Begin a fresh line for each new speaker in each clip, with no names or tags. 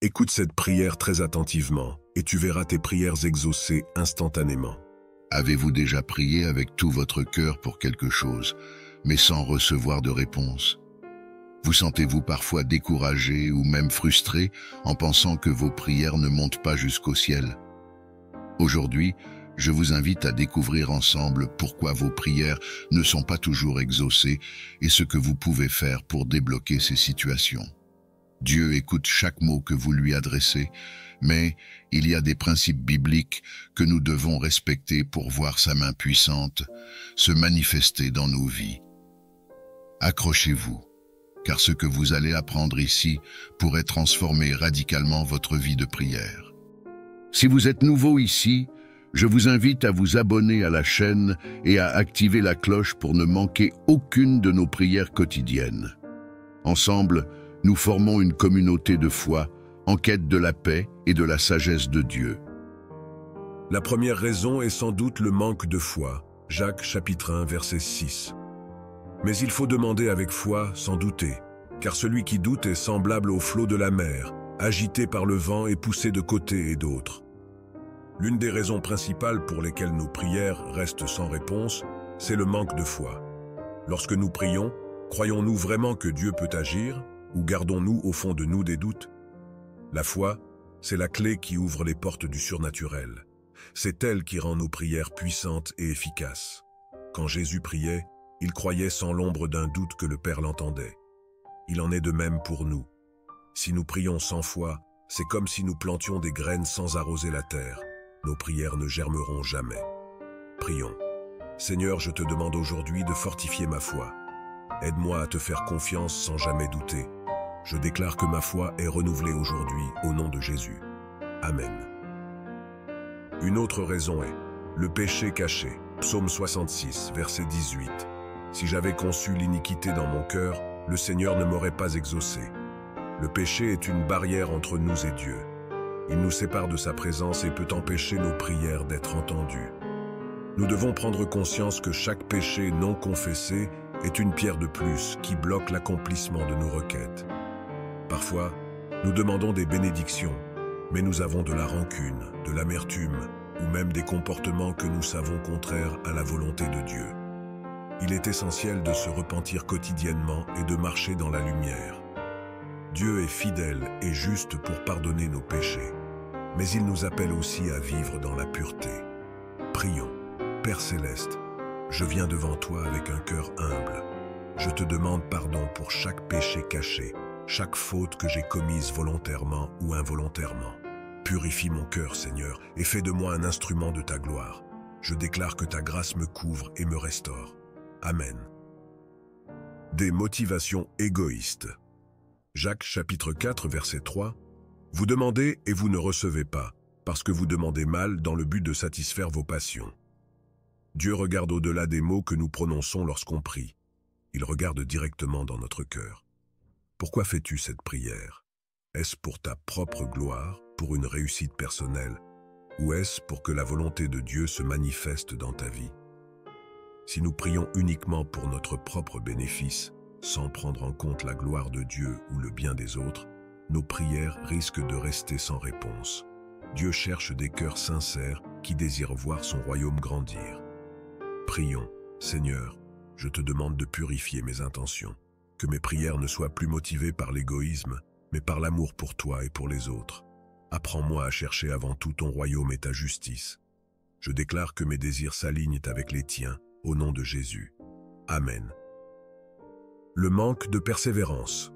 Écoute cette prière très attentivement et tu verras tes prières exaucées instantanément.
Avez-vous déjà prié avec tout votre cœur pour quelque chose, mais sans recevoir de réponse? Vous sentez-vous parfois découragé ou même frustré en pensant que vos prières ne montent pas jusqu'au ciel? Aujourd'hui, je vous invite à découvrir ensemble pourquoi vos prières ne sont pas toujours exaucées et ce que vous pouvez faire pour débloquer ces situations. Dieu écoute chaque mot que vous lui adressez, mais il y a des principes bibliques que nous devons respecter pour voir sa main puissante se manifester dans nos vies. Accrochez-vous, car ce que vous allez apprendre ici pourrait transformer radicalement votre vie de prière. Si vous êtes nouveau ici, je vous invite à vous abonner à la chaîne et à activer la cloche pour ne manquer aucune de nos prières quotidiennes. Ensemble, nous formons une communauté de foi en quête de la paix et de la sagesse de Dieu.
La première raison est sans doute le manque de foi. Jacques chapitre 1 verset 6. Mais il faut demander avec foi sans douter, car celui qui doute est semblable au flot de la mer, agité par le vent et poussé de côté et d'autre. L'une des raisons principales pour lesquelles nos prières restent sans réponse, c'est le manque de foi. Lorsque nous prions, croyons-nous vraiment que Dieu peut agir, ou gardons-nous au fond de nous des doutes? La foi, c'est la clé qui ouvre les portes du surnaturel. C'est elle qui rend nos prières puissantes et efficaces. Quand Jésus priait, il croyait sans l'ombre d'un doute que le Père l'entendait. Il en est de même pour nous. Si nous prions sans foi, c'est comme si nous plantions des graines sans arroser la terre. Nos prières ne germeront jamais. Prions. Seigneur, je te demande aujourd'hui de fortifier ma foi. Aide-moi à te faire confiance sans jamais douter. Je déclare que ma foi est renouvelée aujourd'hui au nom de Jésus. Amen. Une autre raison est le péché caché. Psaume 66, verset 18. Si j'avais conçu l'iniquité dans mon cœur, le Seigneur ne m'aurait pas exaucé. Le péché est une barrière entre nous et Dieu. Il nous sépare de sa présence et peut empêcher nos prières d'être entendues. Nous devons prendre conscience que chaque péché non confessé est une pierre de plus qui bloque l'accomplissement de nos requêtes. Parfois, nous demandons des bénédictions, mais nous avons de la rancune, de l'amertume ou même des comportements que nous savons contraires à la volonté de Dieu. Il est essentiel de se repentir quotidiennement et de marcher dans la lumière. Dieu est fidèle et juste pour pardonner nos péchés, mais il nous appelle aussi à vivre dans la pureté. Prions. Père céleste, je viens devant toi avec un cœur humble. Je te demande pardon pour chaque péché caché, chaque faute que j'ai commise volontairement ou involontairement. Purifie mon cœur, Seigneur, et fais de moi un instrument de ta gloire. Je déclare que ta grâce me couvre et me restaure. Amen. Des motivations égoïstes. Jacques chapitre 4 verset 3. Vous demandez et vous ne recevez pas, parce que vous demandez mal dans le but de satisfaire vos passions. Dieu regarde au-delà des mots que nous prononçons lorsqu'on prie. Il regarde directement dans notre cœur. Pourquoi fais-tu cette prière? Est-ce pour ta propre gloire, pour une réussite personnelle, ou est-ce pour que la volonté de Dieu se manifeste dans ta vie? Si nous prions uniquement pour notre propre bénéfice, sans prendre en compte la gloire de Dieu ou le bien des autres, nos prières risquent de rester sans réponse. Dieu cherche des cœurs sincères qui désirent voir son royaume grandir. Prions, Seigneur, je te demande de purifier mes intentions, que mes prières ne soient plus motivées par l'égoïsme, mais par l'amour pour toi et pour les autres. Apprends-moi à chercher avant tout ton royaume et ta justice. Je déclare que mes désirs s'alignent avec les tiens, au nom de Jésus. Amen. Le manque de persévérance.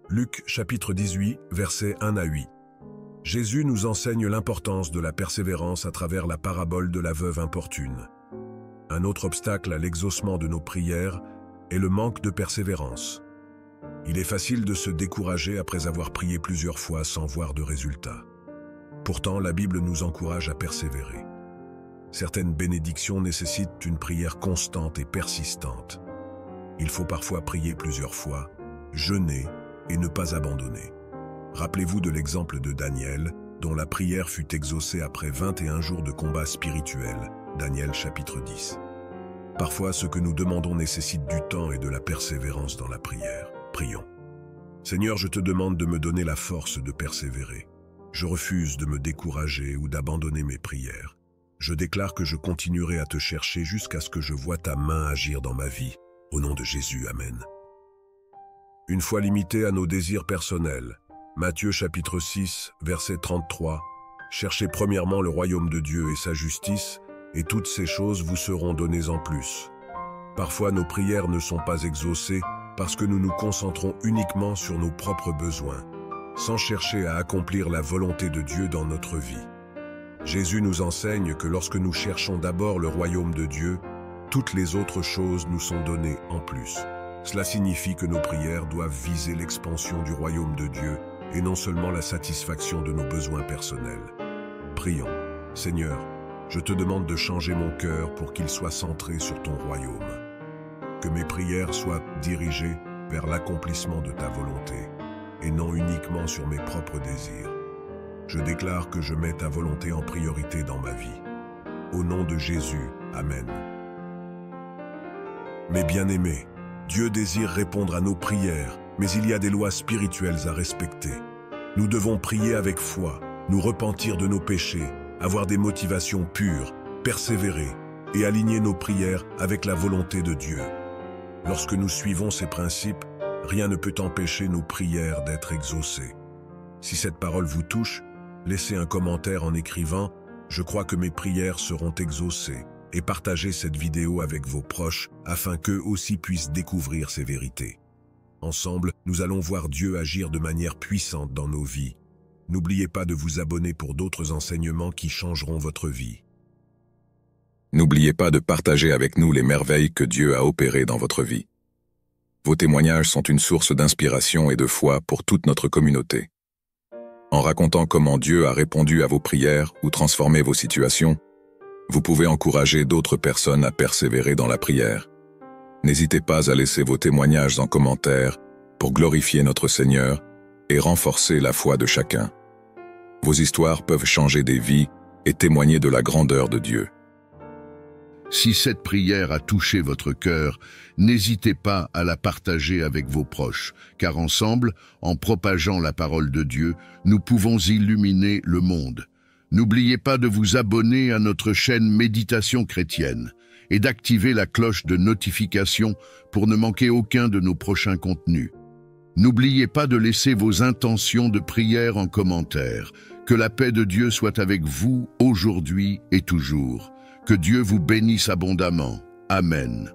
Luc chapitre 18, versets 1 à 8. Jésus nous enseigne l'importance de la persévérance à travers la parabole de la veuve importune. Un autre obstacle à l'exaucement de nos prières est le manque de persévérance. Il est facile de se décourager après avoir prié plusieurs fois sans voir de résultat. Pourtant, la Bible nous encourage à persévérer. Certaines bénédictions nécessitent une prière constante et persistante. Il faut parfois prier plusieurs fois, jeûner et ne pas abandonner. Rappelez-vous de l'exemple de Daniel, dont la prière fut exaucée après 21 jours de combat spirituel, Daniel chapitre 10. Parfois, ce que nous demandons nécessite du temps et de la persévérance dans la prière. Prions. Seigneur, je te demande de me donner la force de persévérer. Je refuse de me décourager ou d'abandonner mes prières. Je déclare que je continuerai à te chercher jusqu'à ce que je voie ta main agir dans ma vie. Au nom de Jésus, Amen. Une fois limité à nos désirs personnels, Matthieu chapitre 6, verset 33, « Cherchez premièrement le royaume de Dieu et sa justice, et toutes ces choses vous seront données en plus. » Parfois, nos prières ne sont pas exaucées parce que nous nous concentrons uniquement sur nos propres besoins, sans chercher à accomplir la volonté de Dieu dans notre vie. Jésus nous enseigne que lorsque nous cherchons d'abord le royaume de Dieu, toutes les autres choses nous sont données en plus. Cela signifie que nos prières doivent viser l'expansion du royaume de Dieu et non seulement la satisfaction de nos besoins personnels. Prions. Seigneur, je te demande de changer mon cœur pour qu'il soit centré sur ton royaume. Que mes prières soient dirigées vers l'accomplissement de ta volonté et non uniquement sur mes propres désirs. Je déclare que je mets ta volonté en priorité dans ma vie. Au nom de Jésus, Amen. Mes bien-aimés, Dieu désire répondre à nos prières, mais il y a des lois spirituelles à respecter. Nous devons prier avec foi, nous repentir de nos péchés, avoir des motivations pures, persévérer et aligner nos prières avec la volonté de Dieu. Lorsque nous suivons ces principes, rien ne peut empêcher nos prières d'être exaucées. Si cette parole vous touche, laissez un commentaire en écrivant « Je crois que mes prières seront exaucées » et partagez cette vidéo avec vos proches afin qu'eux aussi puissent découvrir ces vérités. Ensemble, nous allons voir Dieu agir de manière puissante dans nos vies. N'oubliez pas de vous abonner pour d'autres enseignements qui changeront votre vie.
N'oubliez pas de partager avec nous les merveilles que Dieu a opérées dans votre vie. Vos témoignages sont une source d'inspiration et de foi pour toute notre communauté. En racontant comment Dieu a répondu à vos prières ou transformé vos situations, vous pouvez encourager d'autres personnes à persévérer dans la prière. N'hésitez pas à laisser vos témoignages en commentaire pour glorifier notre Seigneur et renforcer la foi de chacun. Vos histoires peuvent changer des vies et témoigner de la grandeur de Dieu.
Si cette prière a touché votre cœur, n'hésitez pas à la partager avec vos proches, car ensemble, en propageant la parole de Dieu, nous pouvons illuminer le monde. N'oubliez pas de vous abonner à notre chaîne Méditation chrétienne et d'activer la cloche de notification pour ne manquer aucun de nos prochains contenus. N'oubliez pas de laisser vos intentions de prière en commentaire. Que la paix de Dieu soit avec vous aujourd'hui et toujours. Que Dieu vous bénisse abondamment. Amen.